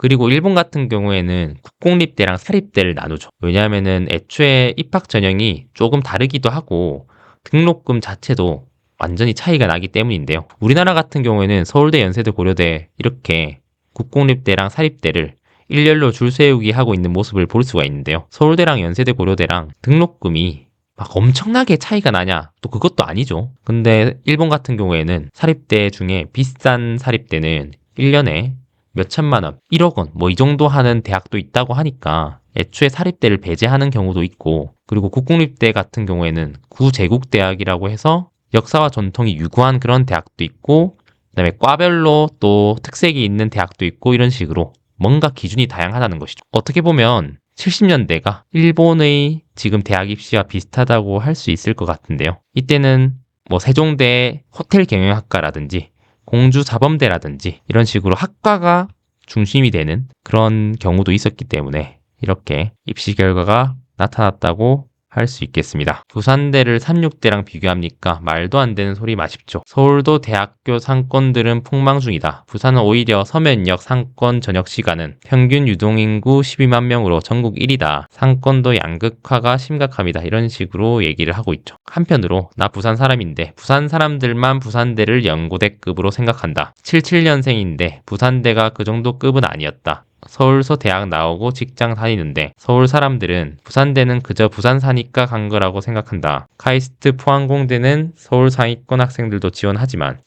그리고 일본 같은 경우에는 국공립대랑 사립대를 나누죠. 왜냐하면은 애초에 입학 전형이 조금 다르기도 하고 등록금 자체도 완전히 차이가 나기 때문인데요. 우리나라 같은 경우에는 서울대, 연세대, 고려대 이렇게 국공립대랑 사립대를 일렬로 줄 세우기 하고 있는 모습을 볼 수가 있는데요. 서울대랑 연세대, 고려대랑 등록금이 막 엄청나게 차이가 나냐? 또 그것도 아니죠. 근데 일본 같은 경우에는 사립대 중에 비싼 사립대는 1년에 몇 천만 원, 1억 원, 뭐 이 정도 하는 대학도 있다고 하니까 애초에 사립대를 배제하는 경우도 있고, 그리고 국공립대 같은 경우에는 구제국대학이라고 해서 역사와 전통이 유구한 그런 대학도 있고, 그다음에 과별로 또 특색이 있는 대학도 있고, 이런 식으로 뭔가 기준이 다양하다는 것이죠. 어떻게 보면 70년대가 일본의 지금 대학 입시와 비슷하다고 할 수 있을 것 같은데요. 이때는 뭐 세종대 호텔 경영학과라든지 공주자범대라든지 이런 식으로 학과가 중심이 되는 그런 경우도 있었기 때문에 이렇게 입시 결과가 나타났다고 할 수 있겠습니다. 부산대를 36대랑 비교합니까? 말도 안 되는 소리 마십시오. 서울도 대학교 상권들은 폭망 중이다. 부산은 오히려 서면역 상권 전역 시간은 평균 유동인구 12만 명으로 전국 1위다. 상권도 양극화가 심각합니다. 이런 식으로 얘기를 하고 있죠. 한편으로 나 부산 사람인데 부산 사람들만 부산대를 연고대급으로 생각한다. 77년생인데 부산대가 그 정도 급은 아니었다. 서울서 대학 나오고 직장 다니는데 서울 사람들은 부산대는 그저 부산 사니까 간 거라고 생각한다. 카이스트 포항공대는 서울 상위권 학생들도 지원하지만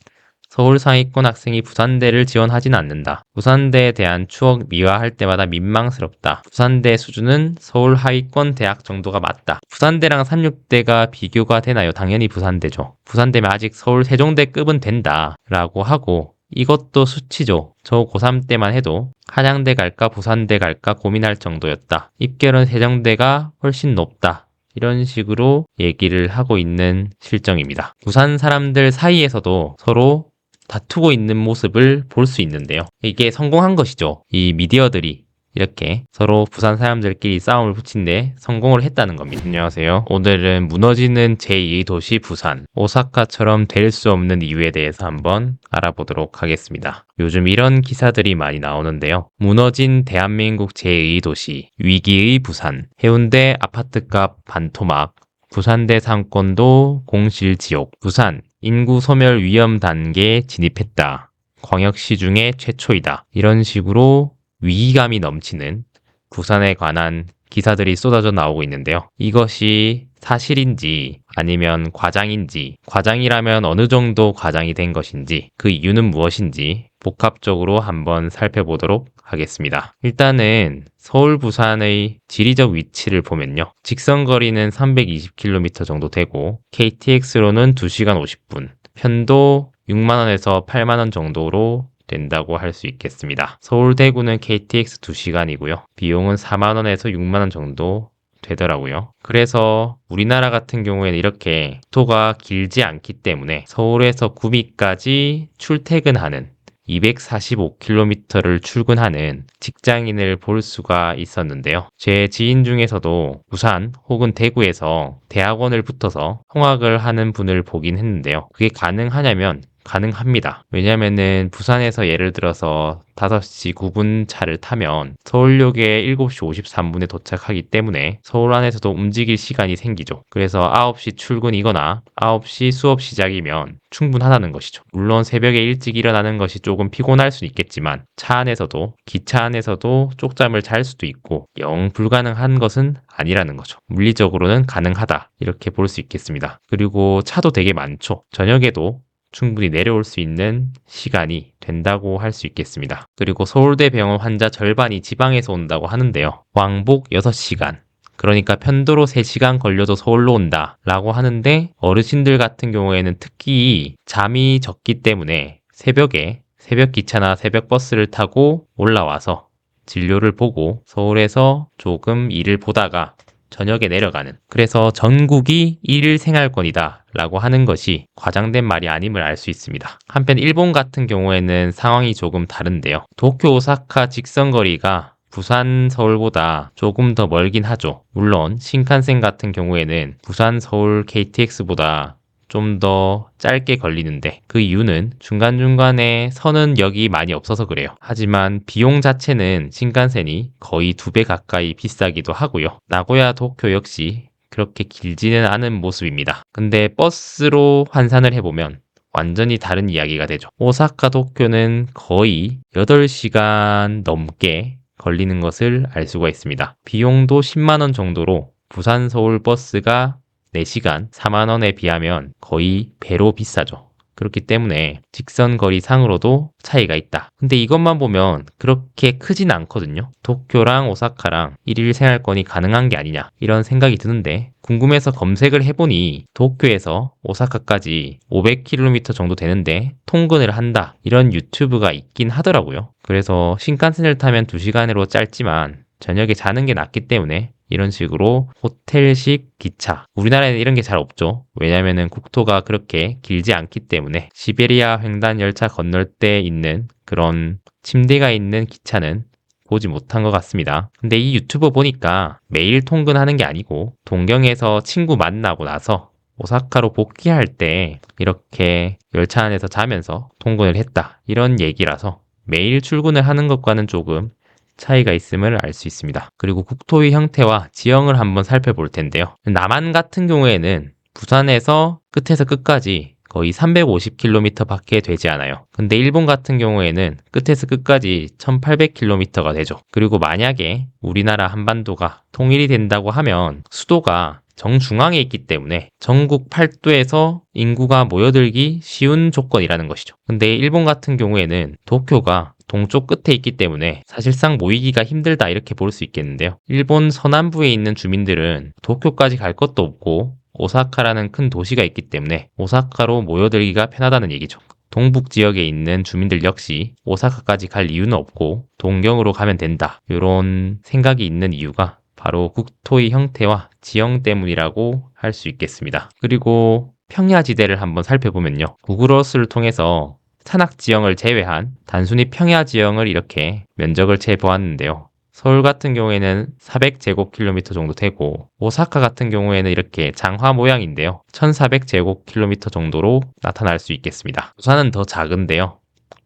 서울 상위권 학생이 부산대를 지원하진 않는다. 부산대에 대한 추억 미화할 때마다 민망스럽다. 부산대 수준은 서울 하위권 대학 정도가 맞다. 부산대랑 36대가 비교가 되나요? 당연히 부산대죠. 부산대면 아직 서울 세종대급은 된다 라고 하고, 이것도 수치죠. 저 고3 때만 해도 한양대 갈까 부산대 갈까 고민할 정도였다. 입결은 세종대가 훨씬 높다. 이런 식으로 얘기를 하고 있는 실정입니다. 부산 사람들 사이에서도 서로 다투고 있는 모습을 볼 수 있는데요. 이게 성공한 것이죠. 이 미디어들이 이렇게 서로 부산 사람들끼리 싸움을 붙인데 성공을 했다는 겁니다. 안녕하세요. 오늘은 무너지는 제2도시 부산, 오사카처럼 될 수 없는 이유에 대해서 한번 알아보도록 하겠습니다. 요즘 이런 기사들이 많이 나오는데요. 무너진 대한민국 제2도시, 위기의 부산, 해운대 아파트값 반토막, 부산대 상권도 공실지옥, 부산 인구 소멸 위험 단계에 진입했다. 광역시 중에 최초이다. 이런 식으로 위기감이 넘치는 부산에 관한 기사들이 쏟아져 나오고 있는데요. 이것이 사실인지 아니면 과장인지, 과장이라면 어느 정도 과장이 된 것인지, 그 이유는 무엇인지 복합적으로 한번 살펴보도록 하겠습니다. 일단은 서울 부산의 지리적 위치를 보면요. 직선거리는 320km 정도 되고 KTX로는 2시간 50분, 편도 6만원에서 8만원 정도로 된다고 할 수 있겠습니다. 서울 대구는 KTX 2시간이고요. 비용은 4만원에서 6만원 정도 되더라고요. 그래서 우리나라 같은 경우에는 이렇게 도가 길지 않기 때문에 서울에서 구미까지 출퇴근하는 245km를 출근하는 직장인을 볼 수가 있었는데요. 제 지인 중에서도 부산 혹은 대구에서 대학원을 붙어서 통학을 하는 분을 보긴 했는데요. 그게 가능하냐면 가능합니다. 왜냐면은 부산에서 예를 들어서 5시 9분 차를 타면 서울역에 7시 53분에 도착하기 때문에 서울 안에서도 움직일 시간이 생기죠. 그래서 9시 출근이거나 9시 수업 시작이면 충분하다는 것이죠. 물론 새벽에 일찍 일어나는 것이 조금 피곤할 수 있겠지만 차 안에서도 기차 안에서도 쪽잠을 잘 수도 있고 영 불가능한 것은 아니라는 거죠. 물리적으로는 가능하다. 이렇게 볼 수 있겠습니다. 그리고 차도 되게 많죠. 저녁에도 충분히 내려올 수 있는 시간이 된다고 할 수 있겠습니다. 그리고 서울대 병원 환자 절반이 지방에서 온다고 하는데요. 왕복 6시간. 그러니까 편도로 3시간 걸려도 서울로 온다 라고 하는데, 어르신들 같은 경우에는 특히 잠이 적기 때문에 새벽에 새벽 기차나 새벽 버스를 타고 올라와서 진료를 보고 서울에서 조금 일을 보다가 저녁에 내려가는, 그래서 전국이 일일 생활권이다 라고 하는 것이 과장된 말이 아님을 알 수 있습니다. 한편 일본 같은 경우에는 상황이 조금 다른데요. 도쿄 오사카 직선거리가 부산 서울보다 조금 더 멀긴 하죠. 물론 신칸센 같은 경우에는 부산 서울 KTX보다 좀 더 짧게 걸리는데 그 이유는 중간중간에 서는 역이 많이 없어서 그래요. 하지만 비용 자체는 신칸센이 거의 2배 가까이 비싸기도 하고요. 나고야 도쿄 역시 그렇게 길지는 않은 모습입니다. 근데 버스로 환산을 해보면 완전히 다른 이야기가 되죠. 오사카 도쿄는 거의 8시간 넘게 걸리는 것을 알 수가 있습니다. 비용도 10만원 정도로 부산 서울 버스가 4시간 4만원에 비하면 거의 배로 비싸죠. 그렇기 때문에 직선 거리 상으로도 차이가 있다. 근데 이것만 보면 그렇게 크진 않거든요. 도쿄랑 오사카랑 일일 생활권이 가능한 게 아니냐 이런 생각이 드는데 궁금해서 검색을 해보니 도쿄에서 오사카까지 500km 정도 되는데 통근을 한다 이런 유튜브가 있긴 하더라고요. 그래서 신칸센을 타면 2시간으로 짧지만 저녁에 자는 게 낫기 때문에 이런 식으로 호텔식 기차. 우리나라에는 이런 게 잘 없죠. 왜냐면은 국토가 그렇게 길지 않기 때문에 시베리아 횡단 열차 건널 때 있는 그런 침대가 있는 기차는 보지 못한 것 같습니다. 근데 이 유튜브 보니까 매일 통근하는 게 아니고 동경에서 친구 만나고 나서 오사카로 복귀할 때 이렇게 열차 안에서 자면서 통근을 했다. 이런 얘기라서 매일 출근을 하는 것과는 조금 차이가 있음을 알 수 있습니다. 그리고 국토의 형태와 지형을 한번 살펴볼 텐데요. 남한 같은 경우에는 부산에서 끝에서 끝까지 거의 350km 밖에 되지 않아요. 근데 일본 같은 경우에는 끝에서 끝까지 1800km가 되죠. 그리고 만약에 우리나라 한반도가 통일이 된다고 하면 수도가 정중앙에 있기 때문에 전국 팔도에서 인구가 모여들기 쉬운 조건이라는 것이죠. 근데 일본 같은 경우에는 도쿄가 동쪽 끝에 있기 때문에 사실상 모이기가 힘들다 이렇게 볼 수 있겠는데요. 일본 서남부에 있는 주민들은 도쿄까지 갈 것도 없고 오사카라는 큰 도시가 있기 때문에 오사카로 모여들기가 편하다는 얘기죠. 동북 지역에 있는 주민들 역시 오사카까지 갈 이유는 없고 동경으로 가면 된다. 이런 생각이 있는 이유가 바로 국토의 형태와 지형 때문이라고 할 수 있겠습니다. 그리고 평야지대를 한번 살펴보면요. 구글어스를 통해서 산악 지형을 제외한 단순히 평야 지형을 이렇게 면적을 재보았는데요. 서울 같은 경우에는 400제곱킬로미터 정도 되고 오사카 같은 경우에는 이렇게 장화 모양인데요. 1400제곱킬로미터 정도로 나타날 수 있겠습니다. 부산은 더 작은데요.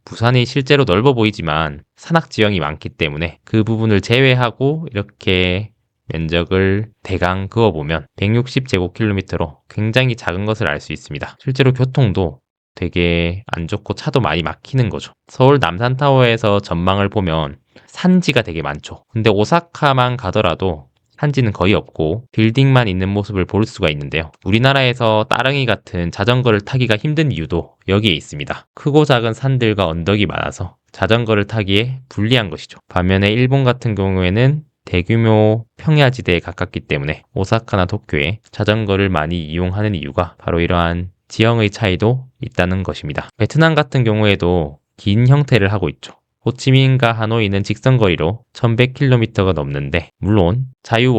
부산이 실제로 넓어 보이지만 산악 지형이 많기 때문에 그 부분을 제외하고 이렇게 면적을 대강 그어보면 160제곱킬로미터로 굉장히 작은 것을 알 수 있습니다. 실제로 교통도 되게 안 좋고 차도 많이 막히는 거죠. 서울 남산타워에서 전망을 보면 산지가 되게 많죠. 근데 오사카만 가더라도 산지는 거의 없고 빌딩만 있는 모습을 볼 수가 있는데요. 우리나라에서 따릉이 같은 자전거를 타기가 힘든 이유도 여기에 있습니다. 크고 작은 산들과 언덕이 많아서 자전거를 타기에 불리한 것이죠. 반면에 일본 같은 경우에는 대규모 평야지대에 가깝기 때문에 오사카나 도쿄에 자전거를 많이 이용하는 이유가 바로 이러한 지형의 차이도 있다는 것입니다. 베트남 같은 경우에도 긴 형태를 하고 있죠. 호치민과 하노이는 직선거리로 1100km가 넘는데 물론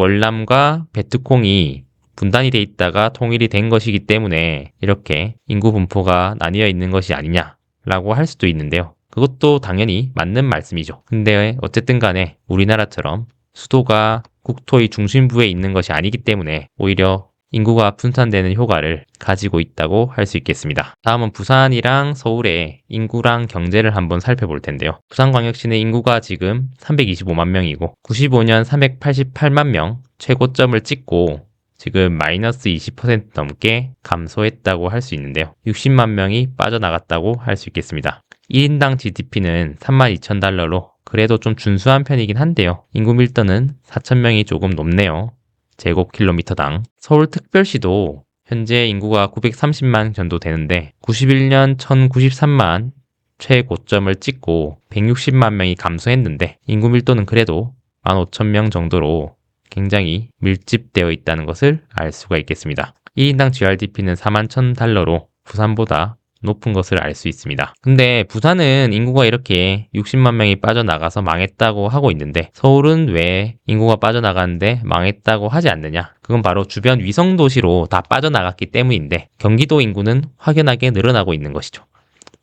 자유월남과 베트콩이 분단이 돼 있다가 통일이 된 것이기 때문에 이렇게 인구 분포가 나뉘어 있는 것이 아니냐라고 할 수도 있는데요. 그것도 당연히 맞는 말씀이죠. 근데 어쨌든 간에 우리나라처럼 수도가 국토의 중심부에 있는 것이 아니기 때문에 오히려 인구가 분산되는 효과를 가지고 있다고 할 수 있겠습니다. 다음은 부산이랑 서울의 인구랑 경제를 한번 살펴볼 텐데요. 부산광역시는 인구가 지금 325만 명이고 95년 388만 명 최고점을 찍고 지금 마이너스 20% 넘게 감소했다고 할 수 있는데요. 60만 명이 빠져나갔다고 할 수 있겠습니다. 1인당 GDP는 32,000달러로 그래도 좀 준수한 편이긴 한데요. 인구 밀도는 4,000명이 조금 높네요. 제곱킬로미터당. 서울특별시도 현재 인구가 930만 정도 되는데 91년 1093만 최고점을 찍고 160만 명이 감소했는데 인구 밀도는 그래도 15,000명 정도로 굉장히 밀집되어 있다는 것을 알 수가 있겠습니다. 1인당 GRDP는 41,000달러로 부산보다 높은 것을 알 수 있습니다. 근데 부산은 인구가 이렇게 60만 명이 빠져나가서 망했다고 하고 있는데 서울은 왜 인구가 빠져나가는데 망했다고 하지 않느냐? 그건 바로 주변 위성도시로 다 빠져나갔기 때문인데 경기도 인구는 확연하게 늘어나고 있는 것이죠.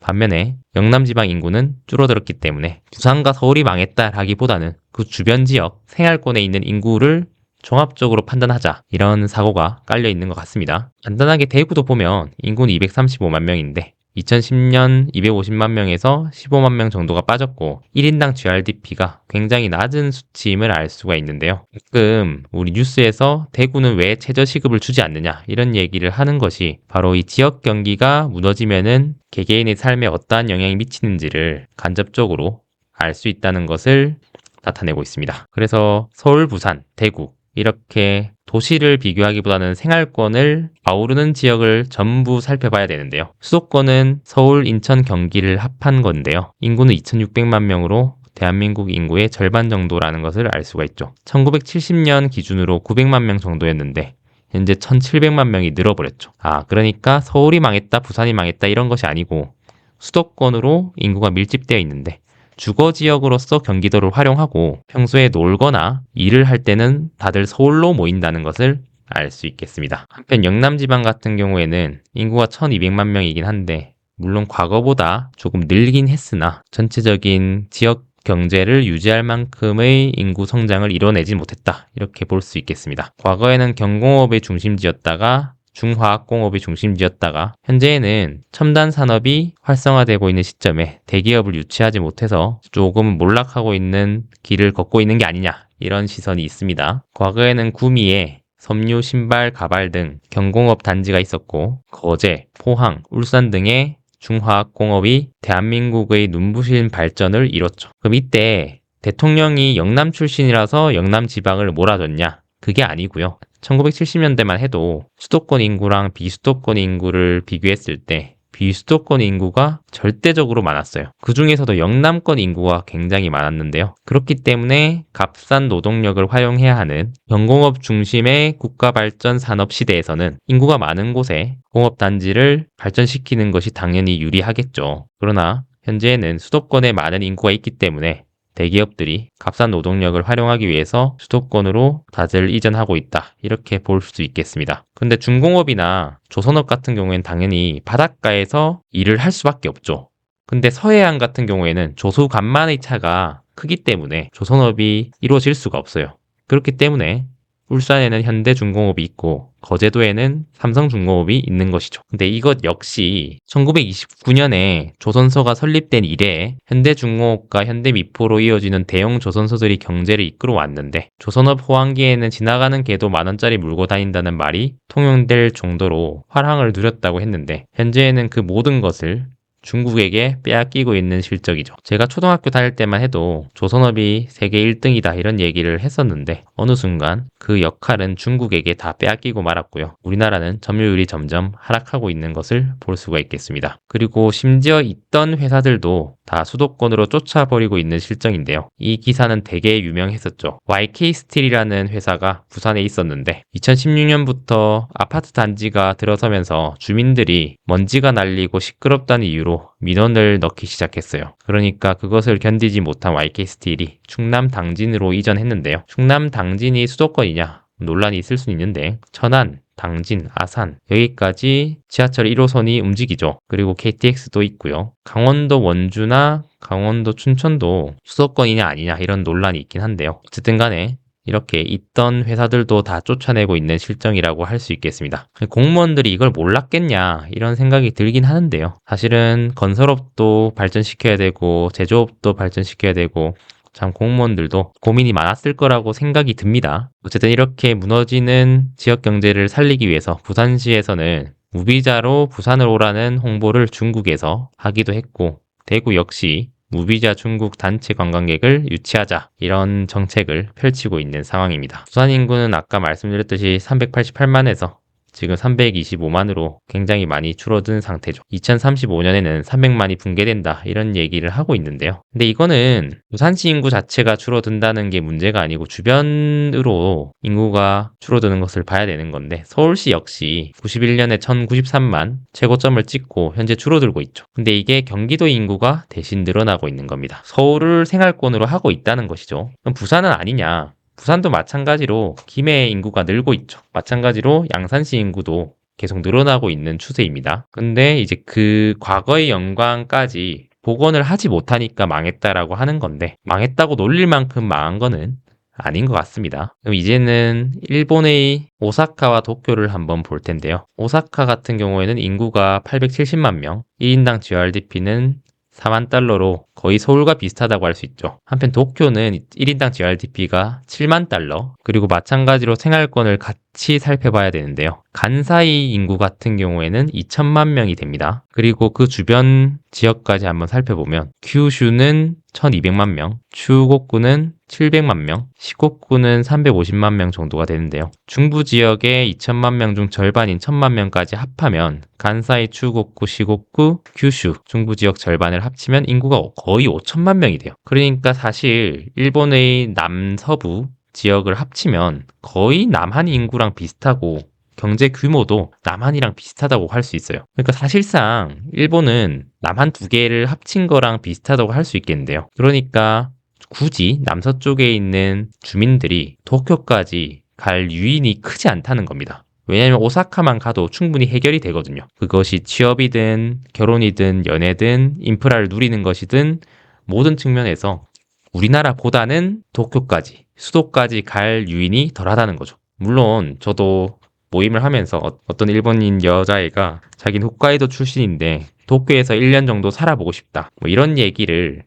반면에 영남지방 인구는 줄어들었기 때문에 부산과 서울이 망했다라기보다는 그 주변 지역 생활권에 있는 인구를 종합적으로 판단하자 이런 사고가 깔려 있는 것 같습니다. 간단하게 대구도 보면 인구는 235만 명인데 2010년 250만 명에서 15만 명 정도가 빠졌고 1인당 GRDP가 굉장히 낮은 수치임을 알 수가 있는데요. 가끔 우리 뉴스에서 대구는 왜 최저시급을 주지 않느냐 이런 얘기를 하는 것이 바로 이 지역 경기가 무너지면은 개개인의 삶에 어떠한 영향이 미치는지를 간접적으로 알 수 있다는 것을 나타내고 있습니다. 그래서 서울, 부산, 대구 이렇게 도시를 비교하기보다는 생활권을 아우르는 지역을 전부 살펴봐야 되는데요. 수도권은 서울, 인천, 경기를 합한 건데요. 인구는 2,600만 명으로 대한민국 인구의 절반 정도라는 것을 알 수가 있죠. 1970년 기준으로 900만 명 정도였는데 현재 1,700만 명이 늘어버렸죠. 그러니까 서울이 망했다, 부산이 망했다 이런 것이 아니고 수도권으로 인구가 밀집되어 있는데 주거 지역으로서 경기도를 활용하고 평소에 놀거나 일을 할 때는 다들 서울로 모인다는 것을 알 수 있겠습니다. 한편 영남 지방 같은 경우에는 인구가 1,200만 명이긴 한데 물론 과거보다 조금 늘긴 했으나 전체적인 지역 경제를 유지할 만큼의 인구 성장을 이뤄내지 못했다. 이렇게 볼 수 있겠습니다. 과거에는 경공업의 중심지였다가 중화학공업이 중심지였다가 현재는 첨단 산업이 활성화되고 있는 시점에 대기업을 유치하지 못해서 조금 몰락하고 있는 길을 걷고 있는 게 아니냐 이런 시선이 있습니다. 과거에는 구미에 섬유, 신발, 가발 등 경공업 단지가 있었고 거제, 포항, 울산 등의 중화학공업이 대한민국의 눈부신 발전을 이뤘죠. 그럼 이때 대통령이 영남 출신이라서 영남 지방을 몰아줬냐? 그게 아니고요. 1970년대만 해도 수도권 인구랑 비수도권 인구를 비교했을 때 비수도권 인구가 절대적으로 많았어요. 그 중에서도 영남권 인구가 굉장히 많았는데요. 그렇기 때문에 값싼 노동력을 활용해야 하는 경공업 중심의 국가발전 산업 시대에서는 인구가 많은 곳에 공업단지를 발전시키는 것이 당연히 유리하겠죠. 그러나 현재는 수도권에 많은 인구가 있기 때문에 대기업들이 값싼 노동력을 활용하기 위해서 수도권으로 다들 이전하고 있다. 이렇게 볼 수 있겠습니다. 근데 중공업이나 조선업 같은 경우에는 당연히 바닷가에서 일을 할 수밖에 없죠. 근데 서해안 같은 경우에는 조수 간만의 차가 크기 때문에 조선업이 이루어질 수가 없어요. 그렇기 때문에 울산에는 현대중공업이 있고 거제도에는 삼성중공업이 있는 것이죠. 근데 이것 역시 1929년에 조선소가 설립된 이래 현대중공업과 현대미포로 이어지는 대형 조선소들이 경제를 이끌어 왔는데 조선업 호황기에는 지나가는 개도 10,000원짜리 물고 다닌다는 말이 통용될 정도로 화랑을 누렸다고 했는데 현재는 그 모든 것을 중국에게 빼앗기고 있는 실적이죠. 제가 초등학교 다닐 때만 해도 조선업이 세계 1등이다 이런 얘기를 했었는데 어느 순간 그 역할은 중국에게 다 빼앗기고 말았고요. 우리나라는 점유율이 점점 하락하고 있는 것을 볼 수가 있겠습니다. 그리고 심지어 있던 회사들도 다 수도권으로 쫓아버리고 있는 실정인데요. 이 기사는 되게 유명했었죠. YK스틸이라는 회사가 부산에 있었는데 2016년부터 아파트 단지가 들어서면서 주민들이 먼지가 날리고 시끄럽다는 이유로 민원을 넣기 시작했어요. 그러니까 그것을 견디지 못한 YK스틸이 충남 당진으로 이전했는데요. 충남 당진이 수도권이냐? 논란이 있을 수 있는데 천안, 당진, 아산 여기까지 지하철 1호선이 움직이죠. 그리고 KTX도 있고요. 강원도 원주나 강원도 춘천도 수도권이냐 아니냐 이런 논란이 있긴 한데요. 어쨌든 간에 이렇게 있던 회사들도 다 쫓아내고 있는 실정이라고 할 수 있겠습니다. 공무원들이 이걸 몰랐겠냐 이런 생각이 들긴 하는데요. 사실은 건설업도 발전시켜야 되고 제조업도 발전시켜야 되고 참 공무원들도 고민이 많았을 거라고 생각이 듭니다. 어쨌든 이렇게 무너지는 지역 경제를 살리기 위해서 부산시에서는 무비자로 부산을 오라는 홍보를 중국에서 하기도 했고 대구 역시 무비자 중국 단체 관광객을 유치하자 이런 정책을 펼치고 있는 상황입니다. 부산 인구는 아까 말씀드렸듯이 388만에서 지금 325만으로 굉장히 많이 줄어든 상태죠. 2035년에는 300만이 붕괴된다 이런 얘기를 하고 있는데요. 근데 이거는 부산시 인구 자체가 줄어든다는 게 문제가 아니고 주변으로 인구가 줄어드는 것을 봐야 되는 건데 서울시 역시 91년에 1093만 최고점을 찍고 현재 줄어들고 있죠. 근데 이게 경기도 인구가 대신 늘어나고 있는 겁니다. 서울을 생활권으로 하고 있다는 것이죠. 그럼 부산은 아니냐? 부산도 마찬가지로 김해의 인구가 늘고 있죠. 마찬가지로 양산시 인구도 계속 늘어나고 있는 추세입니다. 근데 이제 그 과거의 영광까지 복원을 하지 못하니까 망했다라고 하는 건데 망했다고 놀릴 만큼 망한 거는 아닌 것 같습니다. 그럼 이제는 일본의 오사카와 도쿄를 한번 볼 텐데요. 오사카 같은 경우에는 인구가 870만 명, 1인당 GRDP는 4만 달러로 거의 서울과 비슷하다고 할 수 있죠. 한편 도쿄는 1인당 GRDP가 7만 달러, 그리고 마찬가지로 생활권을 같이 살펴봐야 되는데요. 간사이 인구 같은 경우에는 2천만 명이 됩니다. 그리고 그 주변 지역까지 한번 살펴보면 큐슈는 1200만 명, 추고쿠는 700만 명, 시코쿠는 350만 명 정도가 되는데요. 중부 지역의 2천만 명 중 절반인 1000만 명까지 합하면 간사이, 추고쿠, 시코쿠, 큐슈 중부 지역 절반을 합치면 인구가 거의 5천만 명이 돼요. 그러니까 사실 일본의 남서부 지역을 합치면 거의 남한 인구랑 비슷하고 경제 규모도 남한이랑 비슷하다고 할 수 있어요. 그러니까 사실상 일본은 남한 두 개를 합친 거랑 비슷하다고 할 수 있겠는데요. 그러니까 굳이 남서쪽에 있는 주민들이 도쿄까지 갈 유인이 크지 않다는 겁니다. 왜냐하면 오사카만 가도 충분히 해결이 되거든요. 그것이 취업이든 결혼이든 연애든 인프라를 누리는 것이든 모든 측면에서 우리나라보다는 도쿄까지, 수도까지 갈 유인이 덜하다는 거죠. 물론 저도 모임을 하면서 어떤 일본인 여자애가 자기는 홋카이도 출신인데 도쿄에서 1년 정도 살아보고 싶다. 뭐 이런 얘기를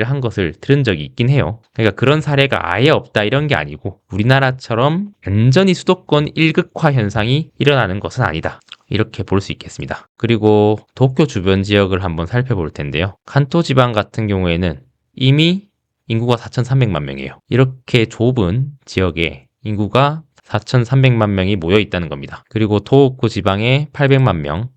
한 것을 들은 적이 있긴 해요. 그러니까 그런 사례가 아예 없다 이런 게 아니고 우리나라처럼 완전히 수도권 일극화 현상이 일어나는 것은 아니다. 이렇게 볼 수 있겠습니다. 그리고 도쿄 주변 지역을 한번 살펴볼 텐데요. 칸토 지방 같은 경우에는 이미 인구가 4,300만 명이에요. 이렇게 좁은 지역에 인구가 4,300만 명이 모여 있다는 겁니다. 그리고 토호쿠 지방에 800만 명,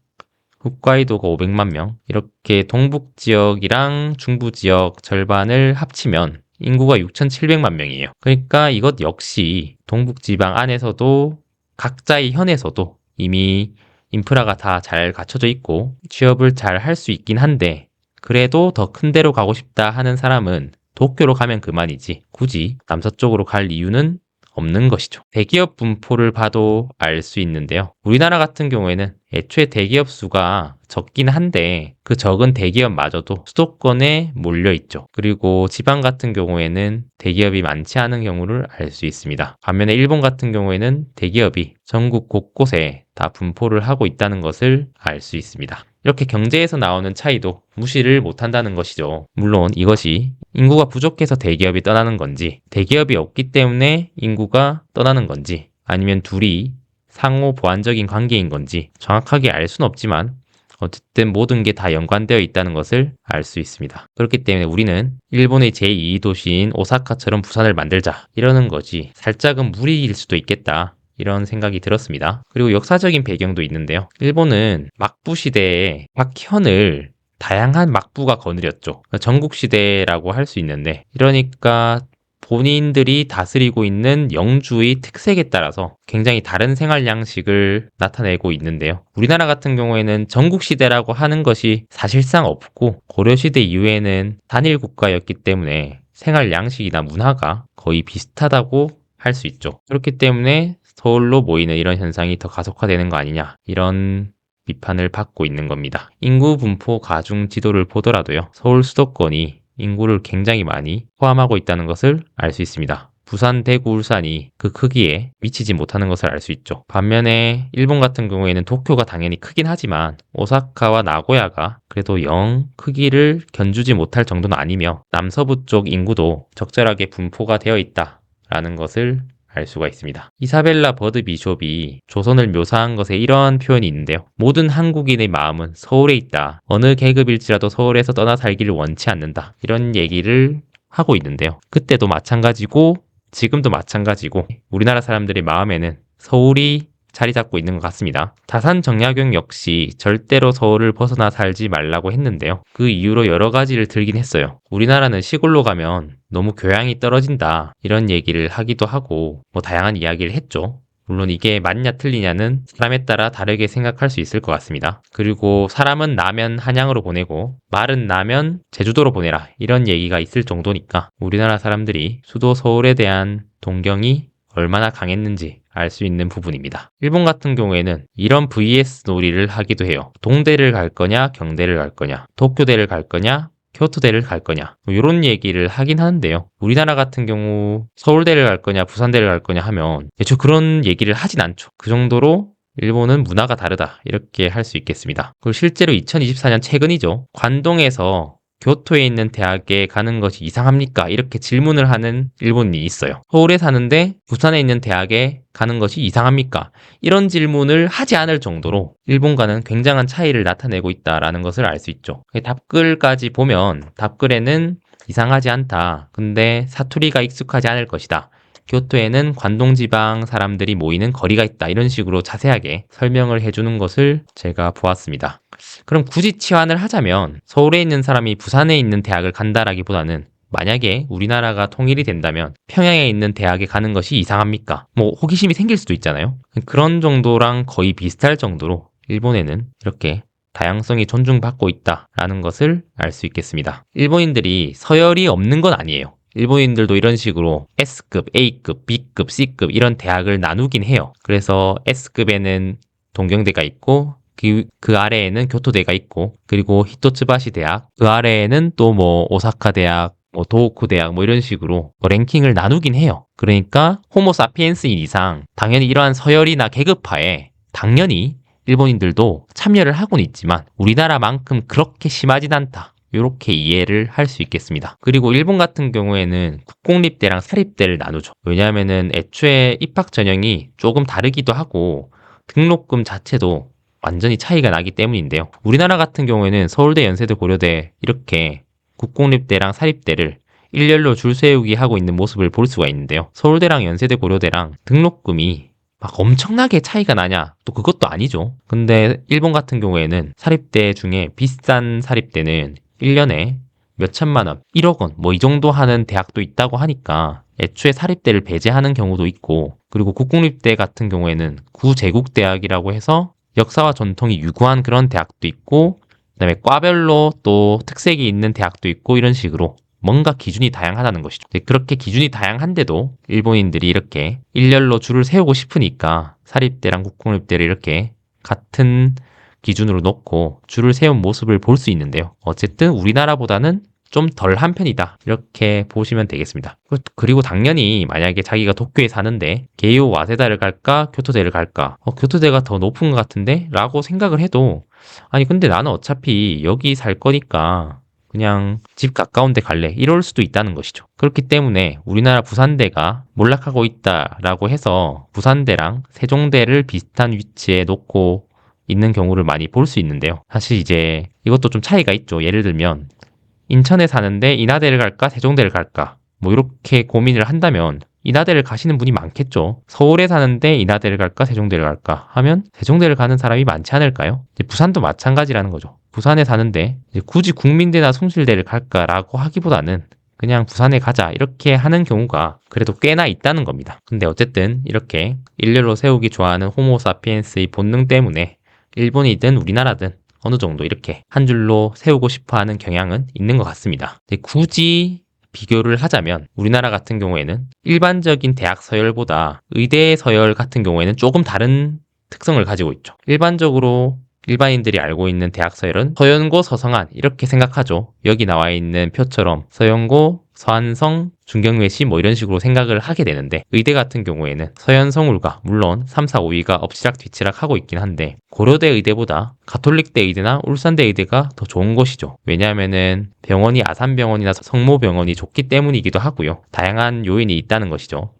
홋카이도가 500만 명, 이렇게 동북 지역이랑 중부 지역 절반을 합치면 인구가 6,700만 명이에요. 그러니까 이것 역시 동북 지방 안에서도 각자의 현에서도 이미 인프라가 다 잘 갖춰져 있고 취업을 잘 할 수 있긴 한데 그래도 더 큰 데로 가고 싶다 하는 사람은 도쿄로 가면 그만이지 굳이 남서쪽으로 갈 이유는 없는 것이죠. 대기업 분포를 봐도 알 수 있는데요. 우리나라 같은 경우에는 애초에 대기업 수가 적긴 한데 그 적은 대기업마저도 수도권에 몰려 있죠. 그리고 지방 같은 경우에는 대기업이 많지 않은 경우를 알 수 있습니다. 반면에 일본 같은 경우에는 대기업이 전국 곳곳에 다 분포를 하고 있다는 것을 알 수 있습니다. 이렇게 경제에서 나오는 차이도 무시를 못한다는 것이죠. 물론 이것이 인구가 부족해서 대기업이 떠나는 건지 대기업이 없기 때문에 인구가 떠나는 건지 아니면 둘이 상호 보완적인 관계인 건지 정확하게 알 수는 없지만 어쨌든 모든 게 다 연관되어 있다는 것을 알 수 있습니다. 그렇기 때문에 우리는 일본의 제2도시인 오사카처럼 부산을 만들자 이러는 거지 살짝은 무리일 수도 있겠다. 이런 생각이 들었습니다. 그리고 역사적인 배경도 있는데요. 일본은 막부 시대에 박현을 다양한 막부가 거느렸죠. 전국시대라고 할 수 있는데 이러니까 본인들이 다스리고 있는 영주의 특색에 따라서 굉장히 다른 생활 양식을 나타내고 있는데요. 우리나라 같은 경우에는 전국시대라고 하는 것이 사실상 없고 고려시대 이후에는 단일 국가였기 때문에 생활 양식이나 문화가 거의 비슷하다고 할 수 있죠. 그렇기 때문에 서울로 모이는 이런 현상이 더 가속화되는 거 아니냐 이런 비판을 받고 있는 겁니다. 인구 분포 가중 지도를 보더라도요. 서울 수도권이 인구를 굉장히 많이 포함하고 있다는 것을 알 수 있습니다. 부산, 대구, 울산이 그 크기에 미치지 못하는 것을 알 수 있죠. 반면에 일본 같은 경우에는 도쿄가 당연히 크긴 하지만 오사카와 나고야가 그래도 영 크기를 견주지 못할 정도는 아니며 남서부 쪽 인구도 적절하게 분포가 되어 있다라는 것을 알 수가 있습니다. 이사벨라 버드 비숍이 조선을 묘사한 것에 이러한 표현이 있는데요. 모든 한국인의 마음은 서울에 있다. 어느 계급일지라도 서울에서 떠나 살기를 원치 않는다. 이런 얘기를 하고 있는데요. 그때도 마찬가지고 지금도 마찬가지고 우리나라 사람들의 마음에는 서울이 자리 잡고 있는 것 같습니다. 다산 정약용 역시 절대로 서울을 벗어나 살지 말라고 했는데요. 그 이유로 여러 가지를 들긴 했어요. 우리나라는 시골로 가면 너무 교양이 떨어진다 이런 얘기를 하기도 하고 뭐 다양한 이야기를 했죠. 물론 이게 맞냐 틀리냐는 사람에 따라 다르게 생각할 수 있을 것 같습니다. 그리고 사람은 나면 한양으로 보내고 말은 나면 제주도로 보내라 이런 얘기가 있을 정도니까 우리나라 사람들이 수도 서울에 대한 동경이 얼마나 강했는지 알 수 있는 부분입니다. 일본 같은 경우에는 이런 vs 놀이를 하기도 해요. 동대를 갈 거냐, 경대를 갈 거냐, 도쿄대를 갈 거냐, 교토대를 갈 거냐 뭐 이런 얘기를 하긴 하는데요. 우리나라 같은 경우 서울대를 갈 거냐 부산대를 갈 거냐 하면 애초에 그런 얘기를 하진 않죠. 그 정도로 일본은 문화가 다르다 이렇게 할 수 있겠습니다. 그리고 실제로 2024년 최근이죠. 관동에서 교토에 있는 대학에 가는 것이 이상합니까? 이렇게 질문을 하는 일본인이 있어요. 서울에 사는데 부산에 있는 대학에 가는 것이 이상합니까? 이런 질문을 하지 않을 정도로 일본과는 굉장한 차이를 나타내고 있다는 것을 알 수 있죠. 답글까지 보면 답글에는 이상하지 않다. 근데 사투리가 익숙하지 않을 것이다. 교토에는 관동지방 사람들이 모이는 거리가 있다. 이런 식으로 자세하게 설명을 해주는 것을 제가 보았습니다. 그럼 굳이 치환을 하자면 서울에 있는 사람이 부산에 있는 대학을 간다라기보다는 만약에 우리나라가 통일이 된다면 평양에 있는 대학에 가는 것이 이상합니까? 뭐 호기심이 생길 수도 있잖아요. 그런 정도랑 거의 비슷할 정도로 일본에는 이렇게 다양성이 존중받고 있다라는 것을 알 수 있겠습니다. 일본인들이 서열이 없는 건 아니에요. 일본인들도 이런 식으로 S급, A급, B급, C급 이런 대학을 나누긴 해요. 그래서 S급에는 동경대가 있고 그 아래에는 교토대가 있고 그리고 히토츠바시 대학 그 아래에는 또 뭐 오사카 대학 뭐 도호쿠 대학 뭐 이런 식으로 뭐 랭킹을 나누긴 해요. 그러니까 호모 사피엔스인 이상 당연히 이러한 서열이나 계급화에 당연히 일본인들도 참여를 하고는 있지만 우리나라만큼 그렇게 심하진 않다. 이렇게 이해를 할 수 있겠습니다. 그리고 일본 같은 경우에는 국공립대랑 사립대를 나누죠. 왜냐하면은 애초에 입학 전형이 조금 다르기도 하고 등록금 자체도 완전히 차이가 나기 때문인데요. 우리나라 같은 경우에는 서울대, 연세대, 고려대 이렇게 국공립대랑 사립대를 일렬로 줄 세우기 하고 있는 모습을 볼 수가 있는데요. 서울대랑 연세대, 고려대랑 등록금이 막 엄청나게 차이가 나냐? 또 그것도 아니죠. 근데 일본 같은 경우에는 사립대 중에 비싼 사립대는 1년에 몇 천만 원, 1억 원, 뭐 이 정도 하는 대학도 있다고 하니까 애초에 사립대를 배제하는 경우도 있고, 그리고 국공립대 같은 경우에는 구제국대학이라고 해서 역사와 전통이 유구한 그런 대학도 있고, 그다음에 과별로 또 특색이 있는 대학도 있고 이런 식으로 뭔가 기준이 다양하다는 것이죠. 그렇게 기준이 다양한데도 일본인들이 이렇게 일렬로 줄을 세우고 싶으니까 사립대랑 국공립대를 이렇게 같은 기준으로 놓고 줄을 세운 모습을 볼 수 있는데요. 어쨌든 우리나라보다는 좀 덜한 편이다. 이렇게 보시면 되겠습니다. 그리고 당연히 만약에 자기가 도쿄에 사는데 게이오 와세다를 갈까 교토대를 갈까 교토대가 더 높은 것 같은데? 라고 생각을 해도 아니 근데 나는 어차피 여기 살 거니까 그냥 집 가까운 데 갈래 이럴 수도 있다는 것이죠. 그렇기 때문에 우리나라 부산대가 몰락하고 있다라고 해서 부산대랑 세종대를 비슷한 위치에 놓고 있는 경우를 많이 볼 수 있는데요. 사실 이제 이것도 좀 차이가 있죠. 예를 들면 인천에 사는데 인하대를 갈까 세종대를 갈까 뭐 이렇게 고민을 한다면 인하대를 가시는 분이 많겠죠. 서울에 사는데 인하대를 갈까 세종대를 갈까 하면 세종대를 가는 사람이 많지 않을까요? 부산도 마찬가지라는 거죠. 부산에 사는데 굳이 국민대나 숭실대를 갈까라고 하기보다는 그냥 부산에 가자 이렇게 하는 경우가 그래도 꽤나 있다는 겁니다. 근데 어쨌든 이렇게 일렬로 세우기 좋아하는 호모사피엔스의 본능 때문에 일본이든 우리나라든 어느 정도 이렇게 한 줄로 세우고 싶어 하는 경향은 있는 것 같습니다. 굳이 비교를 하자면 우리나라 같은 경우에는 일반적인 대학 서열보다 의대 서열 같은 경우에는 조금 다른 특성을 가지고 있죠. 일반적으로 일반인들이 알고 있는 대학 서열은 서연고, 서성한 이렇게 생각하죠. 여기 나와 있는 표처럼 서연고, 서한성, 중경외시 뭐 이런 식으로 생각을 하게 되는데 의대 같은 경우에는 서연성울가 물론 3, 4, 5위가 엎치락 뒤치락 하고 있긴 한데 고려대 의대보다 가톨릭대 의대나 울산대 의대가 더 좋은 곳이죠. 왜냐하면은 병원이 아산병원이나 성모병원이 좋기 때문이기도 하고요. 다양한 요인이 있다는 것이죠.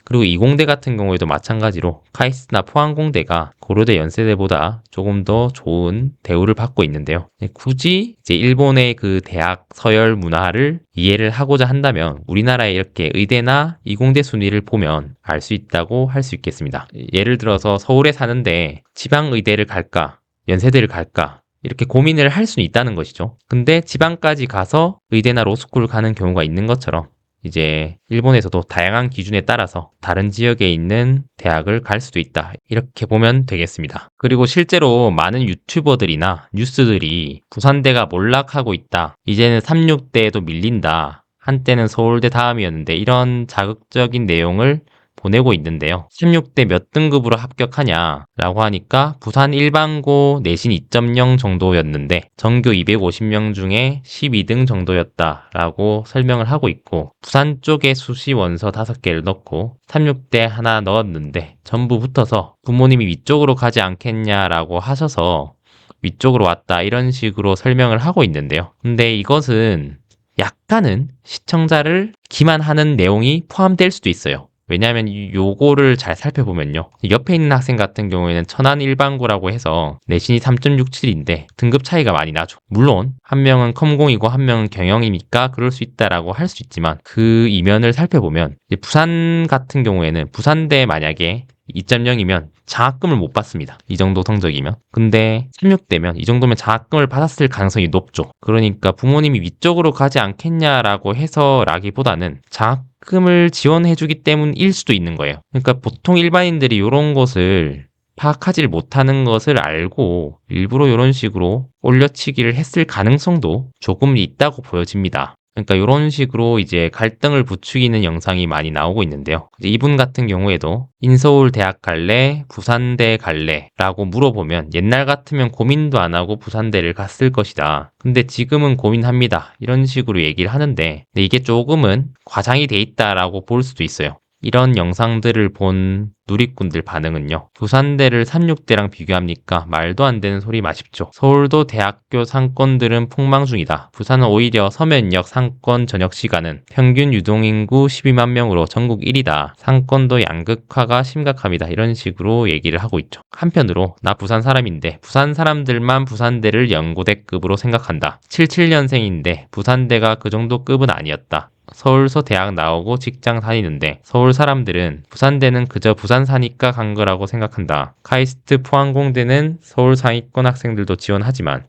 그리고 이공대 같은 경우에도 마찬가지로 카이스트나 포항공대가 고려대 연세대보다 조금 더 좋은 대우를 받고 있는데요. 굳이 이제 일본의 그 대학 서열 문화를 이해를 하고자 한다면 우리나라의 이렇게 의대나 이공대 순위를 보면 알 수 있다고 할 수 있겠습니다. 예를 들어서 서울에 사는데 지방의대를 갈까 연세대를 갈까 이렇게 고민을 할 수는 있다는 것이죠. 근데 지방까지 가서 의대나 로스쿨을 가는 경우가 있는 것처럼 이제 일본에서도 다양한 기준에 따라서 다른 지역에 있는 대학을 갈 수도 있다. 이렇게 보면 되겠습니다. 그리고 실제로 많은 유튜버들이나 뉴스들이 부산대가 몰락하고 있다. 이제는 36대에도 밀린다. 한때는 서울대 다음이었는데 이런 자극적인 내용을 보내고 있는데요. 16대 몇 등급으로 합격하냐라고 하니까 부산 일반고 내신 2.0 정도였는데 전교 250명 중에 12등 정도였다라고 설명을 하고 있고, 부산 쪽에 수시 원서 5개를 넣고 36대 하나 넣었는데 전부 붙어서 부모님이 위쪽으로 가지 않겠냐라고 하셔서 위쪽으로 왔다, 이런 식으로 설명을 하고 있는데요. 근데 이것은 약간은 시청자를 기만하는 내용이 포함될 수도 있어요. 왜냐하면 요거를 잘 살펴보면요, 옆에 있는 학생 같은 경우에는 천안 일반고라고 해서 내신이 3.67인데 등급 차이가 많이 나죠. 물론 한 명은 컴공이고 한 명은 경영이니까 그럴 수 있다라고 할 수 있지만, 그 이면을 살펴보면 부산 같은 경우에는 부산대 만약에 2.0이면 장학금을 못 받습니다. 이 정도 성적이면. 근데 36대면 이 정도면 장학금을 받았을 가능성이 높죠. 그러니까 부모님이 위쪽으로 가지 않겠냐라고 해서라기보다는 장학금을 지원해주기 때문일 수도 있는 거예요. 그러니까 보통 일반인들이 이런 것을 파악하지 못하는 것을 알고 일부러 이런 식으로 올려치기를 했을 가능성도 조금 있다고 보여집니다. 그러니까 이런 식으로 이제 갈등을 부추기는 영상이 많이 나오고 있는데요. 이분 같은 경우에도 인서울 대학 갈래, 부산대 갈래 라고 물어보면 옛날 같으면 고민도 안 하고 부산대를 갔을 것이다. 근데 지금은 고민합니다, 이런 식으로 얘기를 하는데, 이게 조금은 과장이 돼 있다라고 볼 수도 있어요. 이런 영상들을 본 누리꾼들 반응은요, 부산대를 36대랑 비교합니까? 말도 안 되는 소리 마십시오. 서울도 대학교 상권들은 폭망 중이다. 부산은 오히려 서면역 상권 저녁 시간은 평균 유동인구 12만 명으로 전국 1위다. 상권도 양극화가 심각합니다. 이런 식으로 얘기를 하고 있죠. 한편으로 나 부산 사람인데 부산 사람들만 부산대를 연고대급으로 생각한다. 77년생인데 부산대가 그 정도 급은 아니었다. 서울서 대학 나오고 직장 다니는데 서울 사람들은 부산대는 그저 부산 사니까 간 거라고 생각한다. 카이스트 포항공대는 서울 상위권 학생들도 지원하지만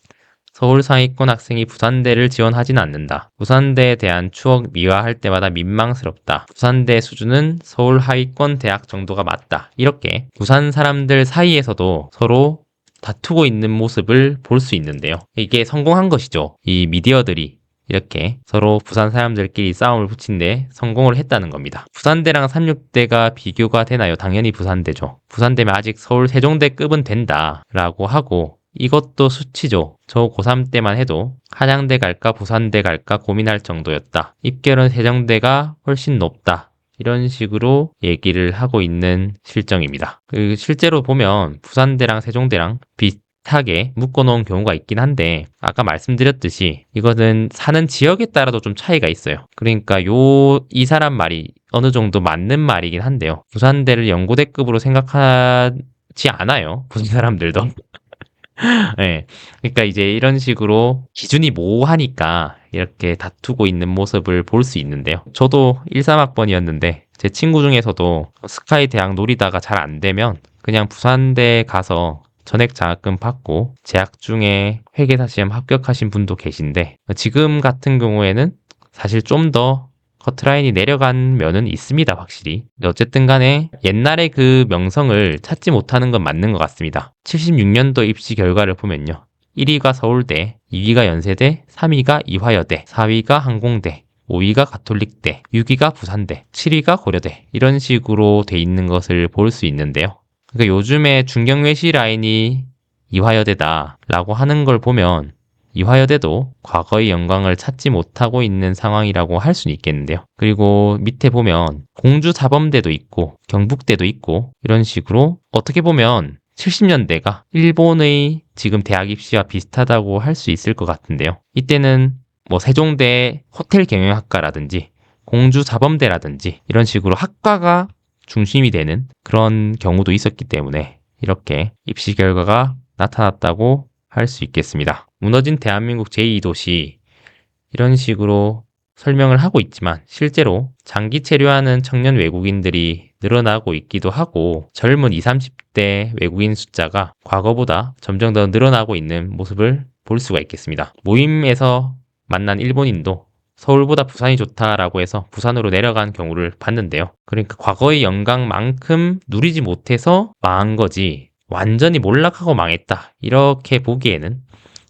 서울 상위권 학생이 부산대를 지원하진 않는다. 부산대에 대한 추억 미화할 때마다 민망스럽다. 부산대 수준은 서울 하위권 대학 정도가 맞다. 이렇게 부산 사람들 사이에서도 서로 다투고 있는 모습을 볼 수 있는데요. 이게 성공한 것이죠. 이 미디어들이 이렇게 서로 부산 사람들끼리 싸움을 붙인데 성공을 했다는 겁니다. 부산대랑 36대가 비교가 되나요? 당연히 부산대죠. 부산대면 아직 서울 세종대급은 된다라고 하고, 이것도 수치죠. 저 고3 때만 해도 한양대 갈까 부산대 갈까 고민할 정도였다. 입결은 세종대가 훨씬 높다. 이런 식으로 얘기를 하고 있는 실정입니다. 실제로 보면 부산대랑 세종대랑 비슷하게 묶어놓은 경우가 있긴 한데, 아까 말씀드렸듯이 이거는 사는 지역에 따라도 좀 차이가 있어요. 그러니까 이 사람 말이 어느 정도 맞는 말이긴 한데요. 부산대를 연고대급으로 생각하지 않아요, 부산 사람들도. 네. 그러니까 이제 이런 식으로 기준이 모호하니까 이렇게 다투고 있는 모습을 볼 수 있는데요. 저도 13학번이었는데 제 친구 중에서도 스카이 대학 노리다가 잘 안 되면 그냥 부산대 가서 전액 장학금 받고 재학 중에 회계사 시험 합격하신 분도 계신데, 지금 같은 경우에는 사실 좀 더 커트라인이 내려간 면은 있습니다, 확실히. 어쨌든 간에 옛날에 그 명성을 찾지 못하는 건 맞는 것 같습니다. 76년도 입시 결과를 보면요, 1위가 서울대, 2위가 연세대, 3위가 이화여대, 4위가 항공대, 5위가 가톨릭대, 6위가 부산대, 7위가 고려대, 이런 식으로 돼 있는 것을 볼 수 있는데요. 그러니까 요즘에 중경외시 라인이 이화여대다 라고 하는 걸 보면 이화여대도 과거의 영광을 찾지 못하고 있는 상황이라고 할 수는 있겠는데요. 그리고 밑에 보면 공주사범대도 있고 경북대도 있고, 이런 식으로 어떻게 보면 70년대가 일본의 지금 대학 입시와 비슷하다고 할 수 있을 것 같은데요. 이때는 뭐 세종대 호텔 경영학과라든지 공주사범대라든지 이런 식으로 학과가 중심이 되는 그런 경우도 있었기 때문에 이렇게 입시 결과가 나타났다고 할 수 있겠습니다. 무너진 대한민국 제2도시, 이런 식으로 설명을 하고 있지만 실제로 장기 체류하는 청년 외국인들이 늘어나고 있기도 하고, 젊은 20, 30대 외국인 숫자가 과거보다 점점 더 늘어나고 있는 모습을 볼 수가 있겠습니다. 모임에서 만난 일본인도 서울보다 부산이 좋다라고 해서 부산으로 내려간 경우를 봤는데요. 그러니까 과거의 영광만큼 누리지 못해서 망한 거지 완전히 몰락하고 망했다, 이렇게 보기에는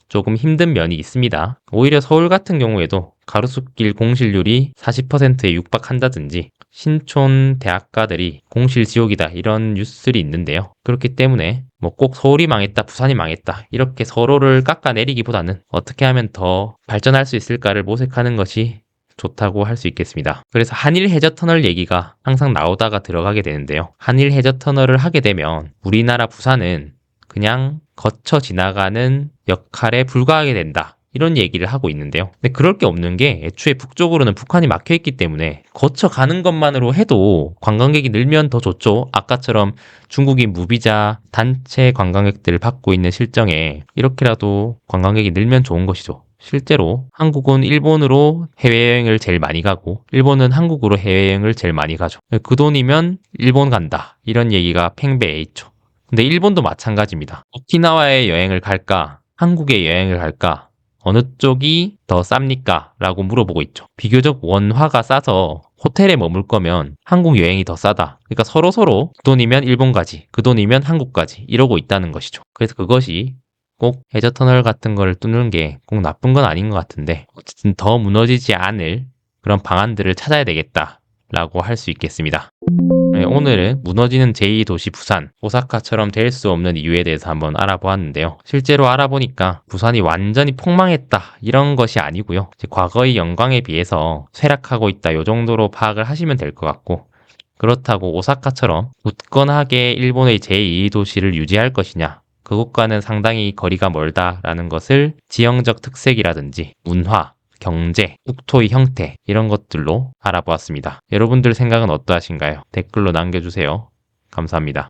조금 힘든 면이 있습니다. 오히려 서울 같은 경우에도 가로수길 공실률이 40%에 육박한다든지 신촌 대학가들이 공실 지옥이다 이런 뉴스들이 있는데요. 그렇기 때문에 뭐 꼭 서울이 망했다, 부산이 망했다 이렇게 서로를 깎아내리기보다는 어떻게 하면 더 발전할 수 있을까를 모색하는 것이 좋다고 할 수 있겠습니다. 그래서 한일 해저터널 얘기가 항상 나오다가 들어가게 되는데요. 한일 해저터널을 하게 되면 우리나라 부산은 그냥 거쳐 지나가는 역할에 불과하게 된다. 이런 얘기를 하고 있는데요. 근데 그럴 게 없는 게 애초에 북쪽으로는 북한이 막혀 있기 때문에 거쳐 가는 것만으로 해도 관광객이 늘면 더 좋죠. 아까처럼 중국인 무비자 단체 관광객들을 받고 있는 실정에 이렇게라도 관광객이 늘면 좋은 것이죠. 실제로 한국은 일본으로 해외여행을 제일 많이 가고 일본은 한국으로 해외여행을 제일 많이 가죠. 그 돈이면 일본 간다. 이런 얘기가 팽배해 있죠. 근데 일본도 마찬가지입니다. 오키나와에 여행을 갈까? 한국에 여행을 갈까? 어느 쪽이 더 쌉니까? 라고 물어보고 있죠. 비교적 원화가 싸서 호텔에 머물 거면 한국 여행이 더 싸다. 그러니까 서로서로 그 돈이면 일본 가지, 그 돈이면 한국 가지 이러고 있다는 것이죠. 그래서 그것이 꼭 해저터널 같은 걸 뚫는 게 꼭 나쁜 건 아닌 것 같은데 어쨌든 더 무너지지 않을 그런 방안들을 찾아야 되겠다라고 할 수 있겠습니다. 네, 오늘은 무너지는 제2도시 부산, 오사카처럼 될 수 없는 이유에 대해서 한번 알아보았는데요. 실제로 알아보니까 부산이 완전히 폭망했다 이런 것이 아니고요. 과거의 영광에 비해서 쇠락하고 있다 이 정도로 파악을 하시면 될 것 같고 그렇다고 오사카처럼 굳건하게 일본의 제2도시를 유지할 것이냐 그것과는 상당히 거리가 멀다라는 것을 지형적 특색이라든지 문화, 경제, 국토의 형태 이런 것들로 알아보았습니다. 여러분들 생각은 어떠하신가요? 댓글로 남겨주세요. 감사합니다.